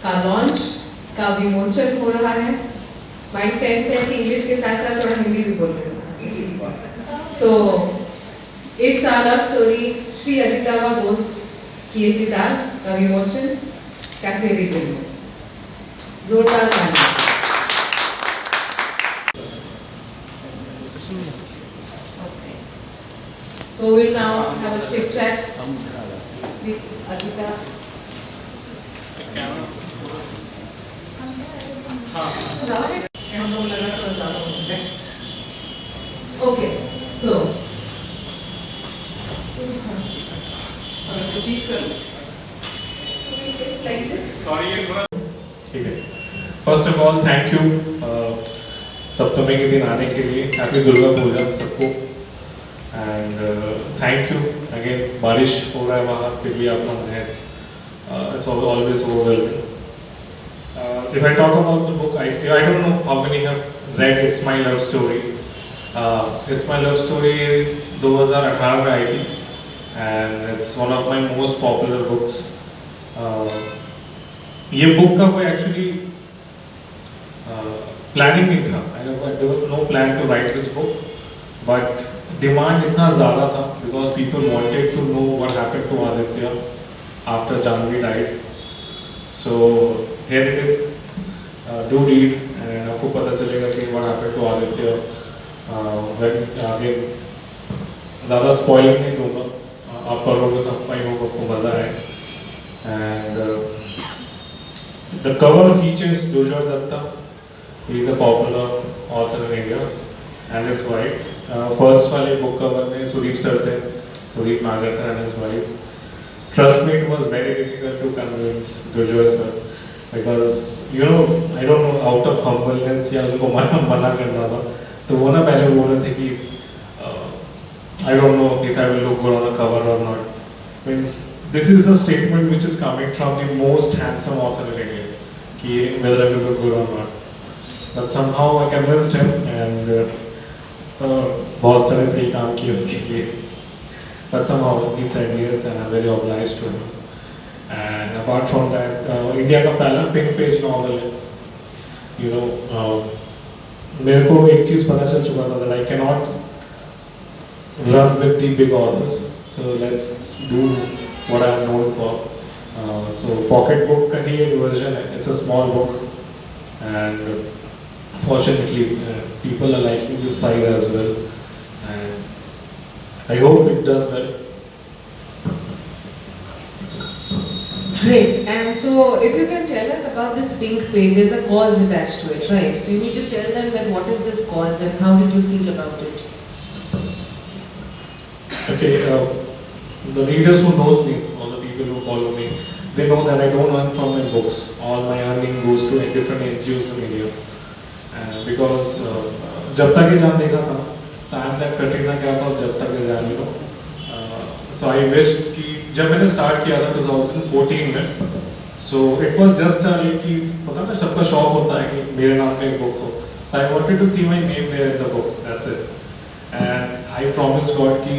का लॉन्च का विमोचन हो रहा है। माय फ्रेंड्स है कि इंग्लिश के साथ साथ थोड़ा हिंदी भी बोल रहे हो। तो it's our love story Shri Ajitava Bose की एक किताब का विमोचन कैफे रीडिंग में जोरदार ताली। So we'll now have a chit chat with Adita. Okay, so it's like this. ठीक है। First of all thank you Saptami के दिन आने के लिए। हैप्पी दुर्गा पूजा सबको। And thank you again. बारिश हो रहा है वहाँ फिर भी आप लोग हैं। It's always overwhelming. If I talk about the book, I don't know how many have read It's My Love Story. It's My Love Story 2018 में आई थी and it's one of my most popular books. ये book का कोई actually planning नहीं था। There was no plan to write this book, but demand इतना ज़्यादा था because people wanted to know what happened to Aditya after Jahnavi died. So here it is, do read and आपको पता चलेगा कि व्हाट हैपेंड टू आदित्य। आगे ज़्यादा स्पॉइलर नहीं दूंगा, आप पढ़ोगे तो आपको मज़ा आए। And the cover features Dujoy Datta. He is a popular author in India, and his wife. First वाले book cover में सुदीप सर थे, Sudeep Nagarkar and his wife. Trust me, it was very difficult to convince Dujoy sir because you know I don't know, out of humbleness या उनको मना करना था। तो वो ना पहले बोल रहे थे कि I don't know if I will look good on the cover or not. Means this is a statement which is coming from the most handsome author in India, कि whether I will look good or not. But somehow I convinced him and बहुत सारे free काम किए उनके लिए। But somehow he said yes and I'm very obliged to him. And apart from that, India का पहला pink page novel है। You know, मेरे को एक चीज़ पता चल चुका था that I cannot run with the big authors. So let's do what I am known for. So pocket book का ही एक version है. It's a small book, and fortunately people are liking this side as well, and I hope it does well. Great. And so if you can tell us about this pink page, there's a cause attached to it, right? So you need to tell them that what is this cause and how did you feel about it? Okay, the readers who knows me, or the people who follow me, they know that I don't earn from my books. All my earning goes to different NGOs in India. Because जब तक ये जान देखा था, sign तक कटरीना क्या था, जब तक ये जान लो। So I wished कि जब मैंने स्टार्ट किया था 2014 में, so it was just कि पता ना सबका शौक होता है कि मेरे नाम पे एक बुक हो। So I wanted to see my name there in the book. That's it. And I promised God कि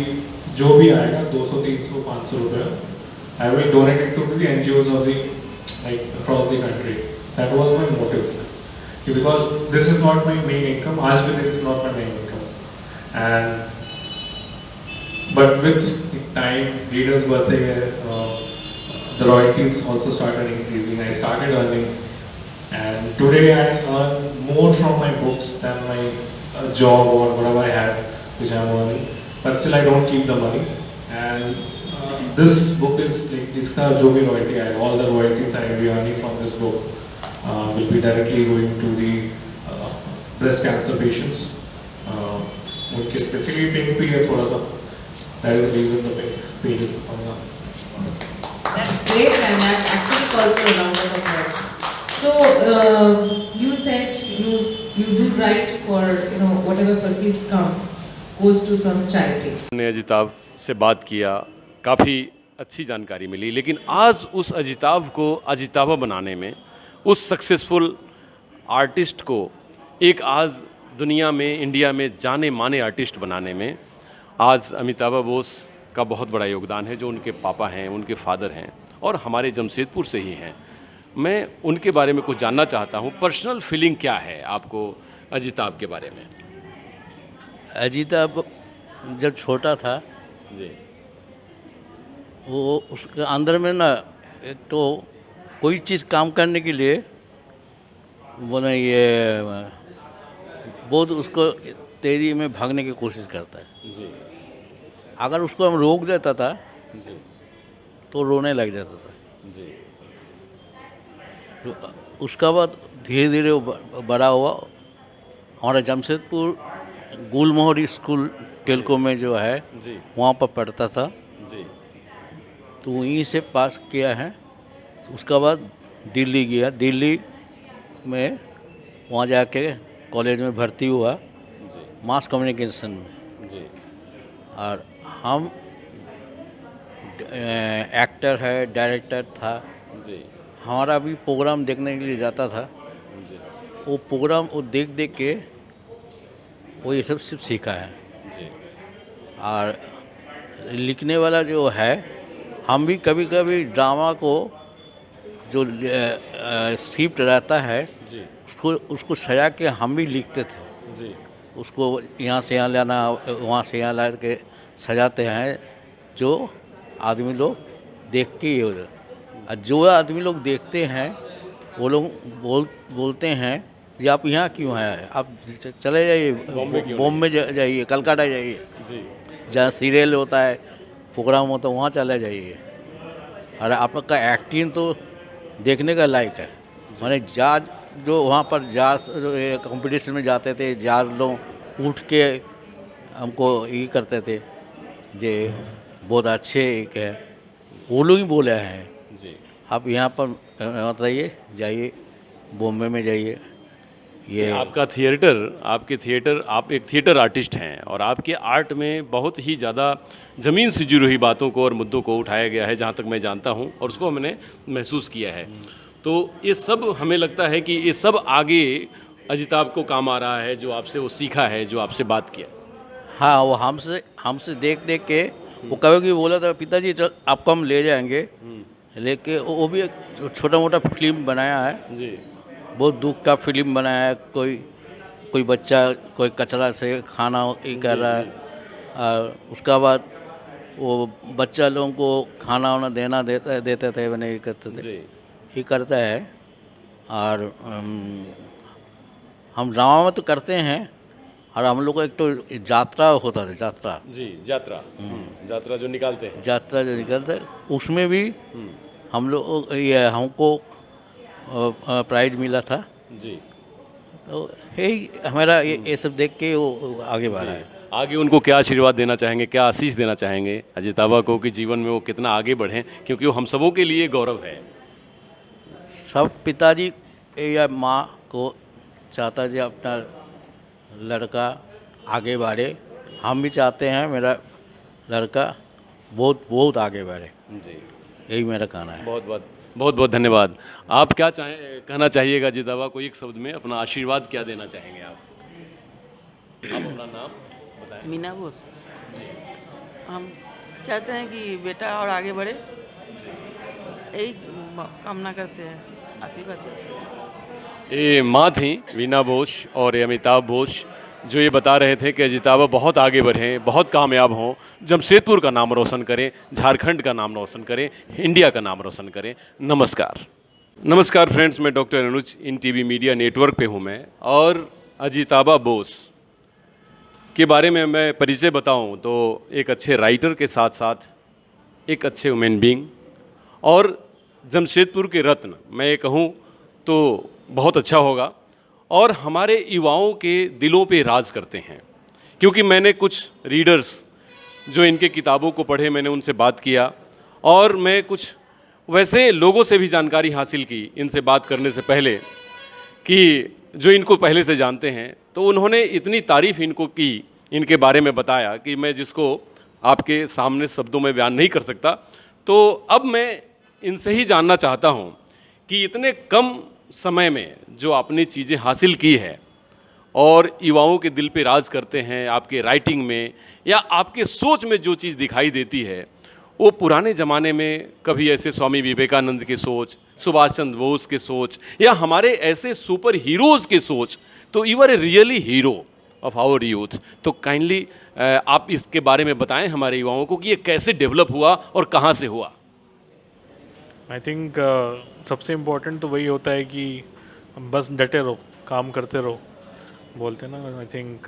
जो भी आएगा 200, 300, 500 रुपये, I will donate it to the NGOs of the across the country. That was my motive. Because this is not my main income. आज भी this is not my main income. And but with time, readers बढ़ते गए, the royalties also started increasing. I started earning, and today I earn more from my books than my job or whatever I had, which I'm earning. But still I don't keep the money, and this book is like इसका जो भी royalty है, all the royalties I will be earning from this book will be directly going to the breast cancer patients. उनके specifically pink भी है थोड़ा सा, that is the reason the pink page is coming up. That's great, and that actually calls for a round of applause. So you said you do write for whatever proceeds comes goes to some charity. ने अजिताभ से बात किया, काफ़ी अच्छी जानकारी मिली, लेकिन आज उस अजिताभ को अजिताभा बनाने में, उस सक्सेसफुल आर्टिस्ट को एक आज दुनिया में, इंडिया में जाने माने आर्टिस्ट बनाने में आज अमिताभ बोस का बहुत बड़ा योगदान है, जो उनके पापा हैं, उनके फादर हैं और हमारे जमशेदपुर से ही हैं। मैं उनके बारे में कुछ जानना चाहता हूँ। पर्सनल फीलिंग क्या है आपको अजिताभ के बारे में? अजिताभ जब छोटा था जी वो उसके अंदर में ना एक तो कोई चीज़ काम करने के लिए वो ना ये बहुत उसको तेजी में भागने की कोशिश करता है। जी अगर उसको हम रोक देता था जी तो रोने लग जाता था। जी तो उसका बाद धीरे धीरे वो बड़ा हुआ। हमारा जमशेदपुर गुलमोहर स्कूल टेलको में जो है जी वहाँ पर पढ़ता था, जी तो वहीं से पास किया है। उसका बाद दिल्ली गया, दिल्ली में वहाँ जाके कॉलेज में भर्ती हुआ जी मास कम्युनिकेशन में। जी और हम एक्टर है, डायरेक्टर था। जी हमारा भी प्रोग्राम देखने के लिए जाता था। जी वो प्रोग्राम वो देख देख के वो ये सब सिर्फ सीखा है। जी और लिखने वाला जो है, हम भी कभी कभी ड्रामा को जो स्क्रिप्ट रहता है जी उसको सजा के हम भी लिखते थे। जी उसको यहाँ से यहाँ लाना, वहाँ से यहाँ ला के सजाते हैं जो आदमी लोग देख के ये हो जाए। और जो आदमी लोग देखते हैं वो लोग बोलते हैं कि आप यहाँ क्यों हैं, आप चले जाइए बॉम्बे जाइए, कलकत्ता जाइए, जी जहाँ सीरियल होता है, प्रोग्राम होता है, वहाँ चले जाइए। और आपका एक्टिंग तो देखने का लायक है। माने जज जो वहाँ पर जज कंपटीशन में जाते थे, जज लोग उठ के हमको ये करते थे जे बहुत अच्छे एक है, वो लोग ही बोले हैं जी आप यहाँ पर बताइए, जाइए बॉम्बे में जाइए। ये आपका आपके थिएटर, आप एक थिएटर आर्टिस्ट हैं और आपके आर्ट में बहुत ही ज़्यादा ज़मीन से जुड़ी हुई बातों को और मुद्दों को उठाया गया है, जहाँ तक मैं जानता हूँ, और उसको हमने महसूस किया है। तो ये सब हमें लगता है कि ये सब आगे अजिताभ को काम आ रहा है, जो आपसे वो सीखा है, जो आपसे बात किया। हाँ, वो हमसे देख देख के वो कभी भी बोला था, पिताजी चल आपको हम ले जाएंगे। लेके वो भी एक छोटा मोटा फिल्म बनाया है, जी बहुत दुख का फिल्म बनाया है। कोई बच्चा कोई कचरा से खाना ये कर रहा है, और उसका बाद वो बच्चा लोगों को खाना वाना देते थे, मैंने ये करते थे, जी ये करता है। और हम ड्रामा में तो करते हैं, और हम लोग को एक तो यात्रा होता था, यात्रा जी यात्रा यात्रा जो निकालते हैं। यात्रा जो निकलता है उसमें भी हम लोग ये हमको प्राइज मिला था। जी तो यही हमारा ये सब देख के वो आगे बढ़ा है। आगे उनको क्या आशीर्वाद देना चाहेंगे, क्या आशीष देना चाहेंगे अजिताभा को कि जीवन में वो कितना आगे बढ़ें, क्योंकि वो हम सबों के लिए गौरव है। सब पिताजी या माँ को चाहता जी अपना लड़का आगे बढ़े। हम भी चाहते हैं मेरा लड़का बहुत बहुत आगे बढ़े, जी यही मेरा कहना है। बहुत बहुत धन्यवाद। आप क्या कहना चाहिएगा अजिताभा को, एक शब्द में अपना आशीर्वाद क्या देना चाहेंगे आप? अपना नाम बताएं। मीना बोस। हम चाहते हैं कि बेटा और आगे बढ़े, यही कामना करते हैं, आशीर्वाद करते हैं। ये माँ थी वीना बोस और ये अमिताभ बोस, जो ये बता रहे थे कि अजिताभा बहुत आगे बढ़ें, बहुत कामयाब हों, जमशेदपुर का नाम रोशन करें, झारखंड का नाम रोशन करें, इंडिया का नाम रोशन करें। नमस्कार फ्रेंड्स, मैं डॉक्टर अनुज इन टीवी मीडिया नेटवर्क पे हूँ मैं, और अजिताभा बोस के बारे में मैं परिचय बताऊं तो एक अच्छे राइटर के साथ साथ एक अच्छे ह्यूमन बीइंग और जमशेदपुर के रत्न, मैं ये कहूँ तो बहुत अच्छा होगा, और हमारे युवाओं के दिलों पे राज करते हैं। क्योंकि मैंने कुछ रीडर्स जो इनके किताबों को पढ़े, मैंने उनसे बात किया, और मैं कुछ वैसे लोगों से भी जानकारी हासिल की इनसे बात करने से पहले, कि जो इनको पहले से जानते हैं, तो उन्होंने इतनी तारीफ़ इनको की, इनके बारे में बताया कि मैं जिसको आपके सामने शब्दों में बयान नहीं कर सकता। तो अब मैं इनसे ही जानना चाहता हूँ कि इतने कम समय में जो आपने चीज़ें हासिल की है और युवाओं के दिल पे राज करते हैं, आपके राइटिंग में या आपके सोच में जो चीज़ दिखाई देती है, वो पुराने ज़माने में कभी ऐसे स्वामी विवेकानंद की सोच, सुभाष चंद्र बोस की सोच, या हमारे ऐसे सुपर हीरोज़ की सोच, तो you are a really hero of our youth. तो काइंडली आप इसके बारे में बताएं हमारे युवाओं को कि ये कैसे डेवलप हुआ और कहाँ से हुआ। आई थिंक सबसे इम्पोर्टेंट तो वही होता है कि बस डटे रहो, काम करते रहो। बोलते हैं ना, आई थिंक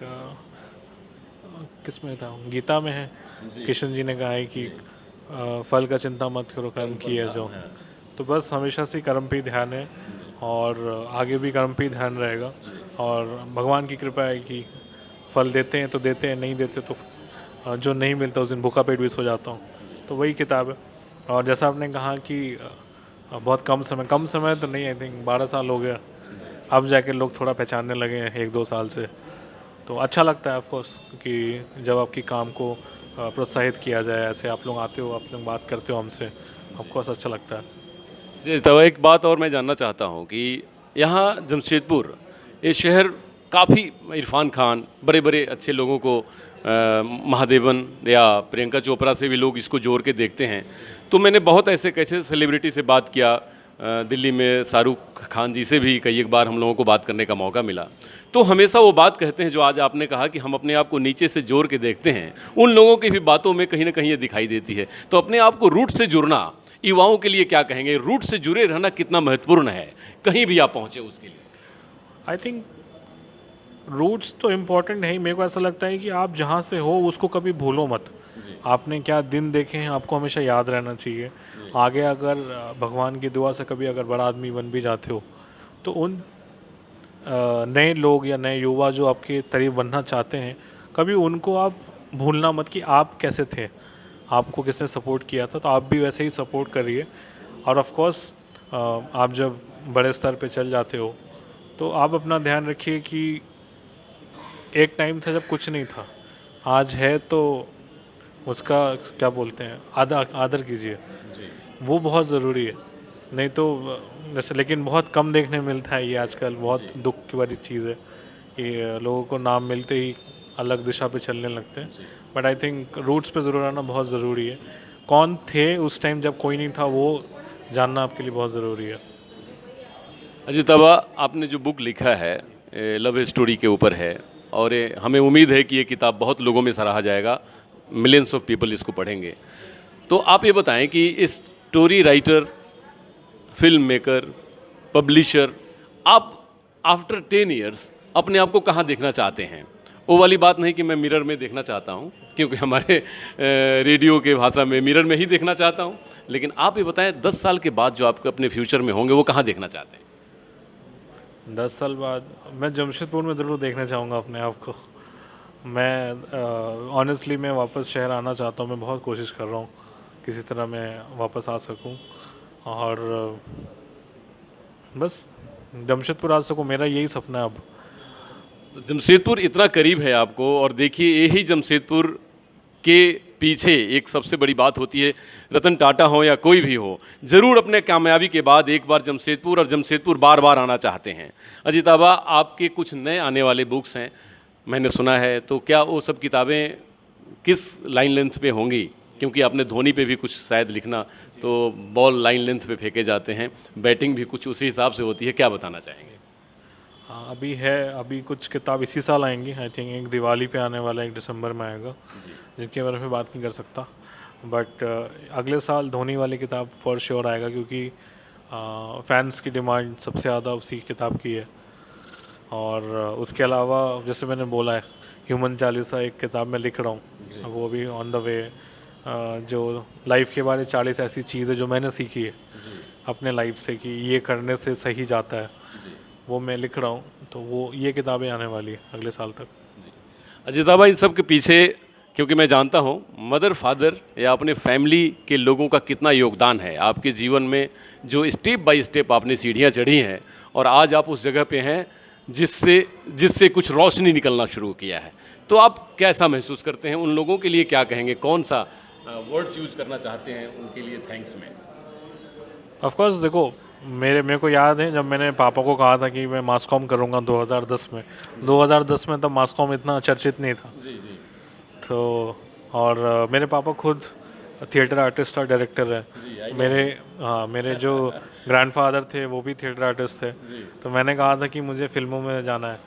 किस में था, गीता में है, कृष्ण जी ने कहा है कि फल का चिंता मत करो, कर्म किया जाओ। तो बस हमेशा से कर्म पे ही ध्यान है और आगे भी कर्म पे ही ध्यान रहेगा। और भगवान की कृपा है कि फल देते हैं तो देते हैं, नहीं देते तो जो नहीं मिलता उस दिन भूखा पेट भी सो जाता हूँ। तो वही किताब है। और जैसा आपने कहा कि बहुत कम समय तो नहीं, आई थिंक 12 साल हो गया, अब जाके लोग थोड़ा पहचानने लगे हैं 1-2 साल से। तो अच्छा लगता है ऑफ कोर्स कि जब आपकी काम को प्रोत्साहित किया जाए, ऐसे आप लोग आते हो, आप लोग बात करते हो हमसे, ऑफ कोर्स अच्छा लगता है। जी, तो एक बात और मैं जानना चाहता हूँ कि यहाँ जमशेदपुर ये शहर काफ़ी इरफान खान, बड़े बड़े अच्छे लोगों को महादेवन या प्रियंका चोपड़ा से भी लोग इसको जोड़ के देखते हैं। तो मैंने बहुत ऐसे कैसे सेलिब्रिटी से बात किया, दिल्ली में शाहरुख खान जी से भी कई एक बार हम लोगों को बात करने का मौका मिला। तो हमेशा वो बात कहते हैं जो आज आपने कहा कि हम अपने आप को नीचे से जोड़ के देखते हैं, उन लोगों की भी बातों में कहीं ना कहीं ये दिखाई देती है। तो अपने आप को रूट से जुड़ना युवाओं के लिए क्या कहेंगे, रूट से जुड़े रहना कितना महत्वपूर्ण है कहीं भी आप पहुँचे उसके लिए? आई थिंक रूट्स तो इम्पोर्टेंट है ही। मेरे को ऐसा लगता है कि आप जहाँ से हो उसको कभी भूलो मत। आपने क्या दिन देखे हैं आपको हमेशा याद रहना चाहिए। आगे अगर भगवान की दुआ से कभी अगर बड़ा आदमी बन भी जाते हो तो उन नए लोग या नए युवा जो आपके करीब बनना चाहते हैं, कभी उनको आप भूलना मत कि आप कैसे थे, आपको किसने सपोर्ट किया था, तो आप भी वैसे ही सपोर्ट करिए। और ऑफ कोर्स आप जब बड़े स्तर पे चल जाते हो तो आप अपना ध्यान रखिए कि एक टाइम था जब कुछ नहीं था, आज है तो उसका क्या बोलते हैं, आदर कीजिए, वो बहुत ज़रूरी है। नहीं तो जैसे, लेकिन बहुत कम देखने मिलता है ये आजकल, बहुत दुख की बड़ी चीज़ है कि लोगों को नाम मिलते ही अलग दिशा पे चलने लगते हैं। बट आई थिंक रूट्स पे ज़रूर आना बहुत ज़रूरी है। कौन थे उस टाइम जब कोई नहीं था, वो जानना आपके लिए बहुत ज़रूरी है। अजिताबा, आपने जो बुक लिखा है लव स्टोरी के ऊपर है, और हमें उम्मीद है कि ये किताब बहुत लोगों में सराहा जाएगा, मिलियंस ऑफ पीपल इसको पढ़ेंगे। तो आप ये बताएं कि story writer, film maker, publisher, आप आफ्टर 10 ईयर्स अपने आप को कहाँ देखना चाहते हैं? वो वाली बात नहीं कि मैं मिरर में देखना चाहता हूँ, क्योंकि हमारे रेडियो के भाषा में मिरर में ही देखना चाहता हूँ, लेकिन आप ये बताएं 10 साल के बाद जो आपके अपने फ्यूचर में होंगे वो कहाँ देखना चाहते हैं? 10 साल बाद मैं जमशेदपुर में ज़रूर देखना चाहूँगा अपने आप को। मैं ऑनेस्टली मैं वापस शहर आना चाहता हूँ। मैं बहुत कोशिश कर रहा हूँ किसी तरह मैं वापस आ सकूँ और बस जमशेदपुर आ सकूँ, मेरा यही सपना है अब। तो जमशेदपुर इतना करीब है आपको, और देखिए यही जमशेदपुर के पीछे एक सबसे बड़ी बात होती है, रतन टाटा हो या कोई भी हो, ज़रूर अपने कामयाबी के बाद एक बार जमशेदपुर, और जमशेदपुर बार बार आना चाहते हैं। अजिताबा, आपके कुछ नए आने वाले बुक्स हैं मैंने सुना है, तो क्या वो सब किताबें किस लाइन लेंथ पे होंगी? क्योंकि आपने धोनी पे भी कुछ शायद लिखना, तो बॉल लाइन लेंथ पे फेंके जाते हैं, बैटिंग भी कुछ उसी हिसाब से होती है, क्या बताना चाहेंगे? हाँ, अभी कुछ किताब इसी साल आएंगी। आई थिंक एक दिवाली पे आने वाला, एक दिसंबर में आएगा, जिनके बारे में बात नहीं कर सकता। बट अगले साल धोनी वाली किताब फॉर श्योर आएगा, क्योंकि फैंस की डिमांड सबसे ज़्यादा उसी किताब की है। और उसके अलावा जैसे मैंने बोला है, ह्यूमन चालीसा एक किताब में लिख रहा हूँ, वो भी ऑन द वे, जो लाइफ के बारे 40 ऐसी चीज़ें जो मैंने सीखी है अपने लाइफ से कि ये करने से सही जाता है, वो मैं लिख रहा हूँ। तो वो ये किताबें आने वाली है अगले साल तक। अजिताबा, इन सब के पीछे, क्योंकि मैं जानता हूँ मदर फादर या अपने फैमिली के लोगों का कितना योगदान है आपके जीवन में, जो स्टेप बाय स्टेप आपने सीढ़ियाँ चढ़ी हैं और आज आप उस जगह पे हैं जिससे कुछ रोशनी निकलना शुरू किया है, तो आप कैसा महसूस करते हैं? उन लोगों के लिए क्या कहेंगे? कौन सा वर्ड्स यूज़ करना चाहते हैं उनके लिए थैंक्स में? ऑफ कोर्स देखो, मेरे को याद है जब मैंने पापा को कहा था कि मैं मास कॉम करूँगा 2010 में। 2010 में तब मास कॉम इतना चर्चित नहीं था। जी जी। तो और मेरे पापा खुद थिएटर आर्टिस्ट और डायरेक्टर है। मेरे जो ग्रैंडफादर थे वो भी थिएटर आर्टिस्ट थे, तो मैंने कहा था कि मुझे फिल्मों में जाना है,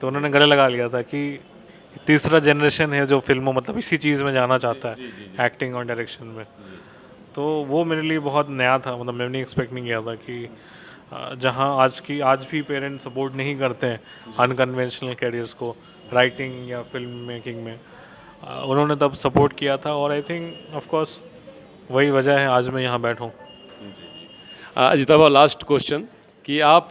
तो उन्होंने गले लगा लिया था कि तीसरा जनरेशन है जो फिल्मों मतलब इसी चीज़ में जाना चाहता है, एक्टिंग और डायरेक्शन में। तो वो मेरे लिए बहुत नया था, मतलब मैंने एक्सपेक्ट नहीं किया था कि जहाँ आज भी पेरेंट्स सपोर्ट नहीं करते हैं अनकन्वेंशनल कैरियर्स को राइटिंग या फिल्म मेकिंग में, उन्होंने तब सपोर्ट किया था। और आई थिंक ऑफ कोर्स वही वजह है आज मैं यहाँ बैठूँ। अजिताभा, लास्ट क्वेश्चन कि आप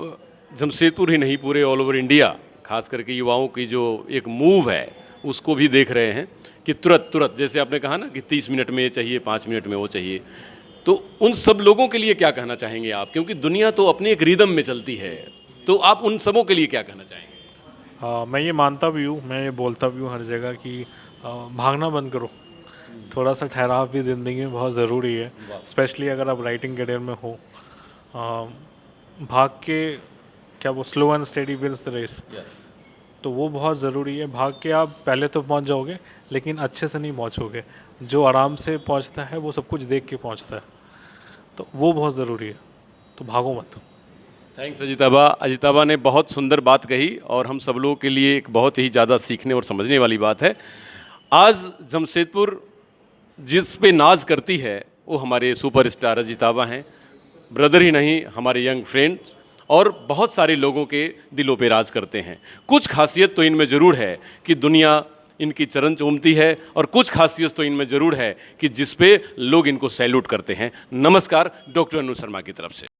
जमशेदपुर ही नहीं पूरे ऑल ओवर इंडिया खास करके युवाओं की जो एक मूव है उसको भी देख रहे हैं कि तुरंत जैसे आपने कहा ना कि 30 मिनट में ये चाहिए, 5 मिनट में वो चाहिए, तो उन सब लोगों के लिए क्या कहना चाहेंगे आप? क्योंकि दुनिया तो अपने एक रिदम में चलती है, तो आप उन सबों के लिए क्या कहना चाहेंगे? मैं ये मानता भी हूँ, मैं ये बोलता भी हूँ हर जगह कि भागना बंद करो, थोड़ा सा ठहराव भी ज़िंदगी में बहुत ज़रूरी है, स्पेशली अगर आप राइटिंग करियर में हो। भाग के क्या वो slow and steady wins the race, तो वो बहुत ज़रूरी है। भाग के आप पहले तो पहुंच जाओगे लेकिन अच्छे से नहीं पहुंचोगे। जो आराम से पहुंचता है वो सब कुछ देख के पहुंचता है, तो वो बहुत ज़रूरी है, तो भागो मत। थैंक्स अजिताभा। अजिताभा ने बहुत सुंदर बात कही और हम सब लोगों के लिए एक बहुत ही ज़्यादा सीखने और समझने वाली बात है। आज जमशेदपुर जिस पे नाज करती है वो हमारे सुपरस्टार अजिताभा हैं, ब्रदर ही नहीं हमारे यंग फ्रेंड्स, और बहुत सारे लोगों के दिलों पे राज करते हैं। कुछ खासियत तो इनमें ज़रूर है कि दुनिया इनकी चरण चूमती है, और कुछ खासियत तो इनमें ज़रूर है कि जिस पे लोग इनको सैल्यूट करते हैं। नमस्कार डॉक्टर अनु शर्मा की तरफ से।